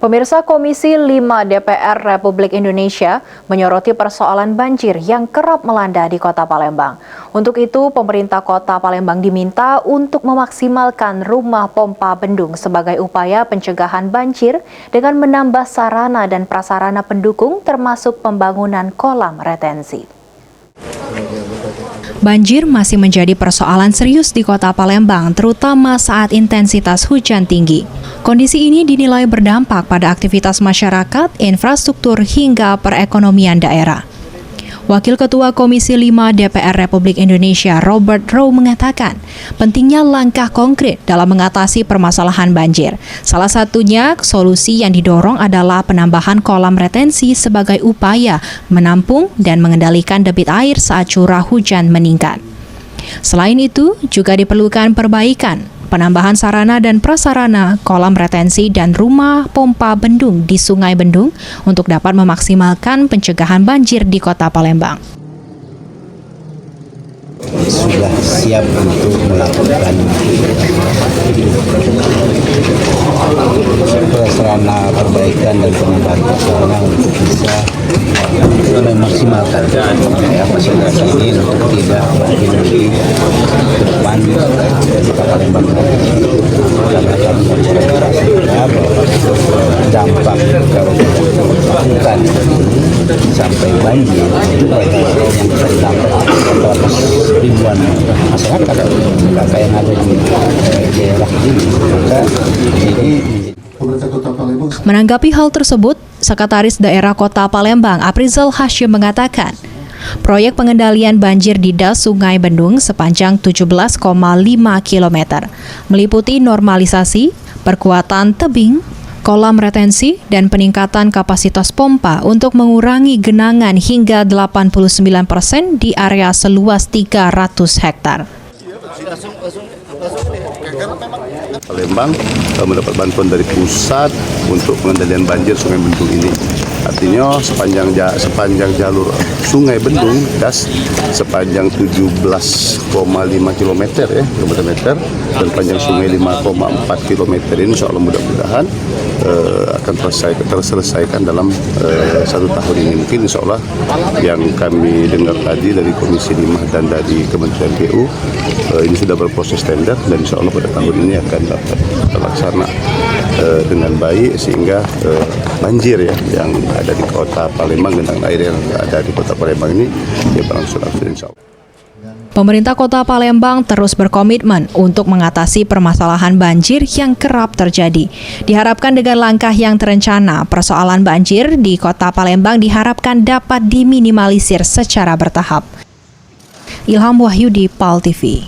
Pemirsa, Komisi 5 DPR Republik Indonesia menyoroti persoalan banjir yang kerap melanda di Kota Palembang. Untuk itu, pemerintah Kota Palembang diminta untuk memaksimalkan rumah pompa bendung sebagai upaya pencegahan banjir dengan menambah sarana dan prasarana pendukung termasuk pembangunan kolam retensi. Banjir masih menjadi persoalan serius di Kota Palembang, terutama saat intensitas hujan tinggi. Kondisi ini dinilai berdampak pada aktivitas masyarakat, infrastruktur, hingga perekonomian daerah. Wakil Ketua Komisi 5 DPR Republik Indonesia, Robert Rowe, mengatakan pentingnya langkah konkret dalam mengatasi permasalahan banjir. Salah satunya, solusi yang didorong adalah penambahan kolam retensi sebagai upaya menampung dan mengendalikan debit air saat curah hujan meningkat. Selain itu, juga diperlukan perbaikan, penambahan sarana dan prasarana, kolam retensi, dan rumah pompa bendung di Sungai Bendung untuk dapat memaksimalkan pencegahan banjir di Kota Palembang. Sudah siap untuk melakukan prasarana perbaikan dan penambahan prasarana untuk bisa memaksimalkan fasilitas ini untuk tidak makin lebih ke depan Kota Palembang karena kami merasa bahwa dampak kalau kita sampai banjir itu banyak yang terdampak atas ribuan masyarakat yang ada di daerah ini. Maka ini menanggapi hal tersebut, Sekretaris Daerah Kota Palembang Aprizal Hashim mengatakan, proyek pengendalian banjir di Das Sungai Bendung sepanjang 17,5 km meliputi normalisasi, perkuatan tebing, kolam retensi, dan peningkatan kapasitas pompa untuk mengurangi genangan hingga 89% di area seluas 300 hektar. Palembang mendapat bantuan dari pusat untuk pengendalian banjir Sungai Bendung ini. Artinya sepanjang jalur Sungai Bendung Das sepanjang 17,5 km dan panjang sungai 5,4 km ini insya Allah mudah-mudahan akan terselesaikan dalam 1 tahun ini. Mungkin insya Allah yang kami dengar tadi dari Komisi 5 dan dari Kementerian PU ini sudah berproses tender dan insya Allah pada tahun ini akan dapat terlaksana dengan baik sehingga banjir ya yang ada di Kota Palembang dan air yang ada di Kota Palembang ini ya berangsur-angsur insya Allah. Pemerintah Kota Palembang terus berkomitmen untuk mengatasi permasalahan banjir yang kerap terjadi. Diharapkan dengan langkah yang terencana, persoalan banjir di Kota Palembang diharapkan dapat diminimalisir secara bertahap. Ilham Wahyudi, PAL TV.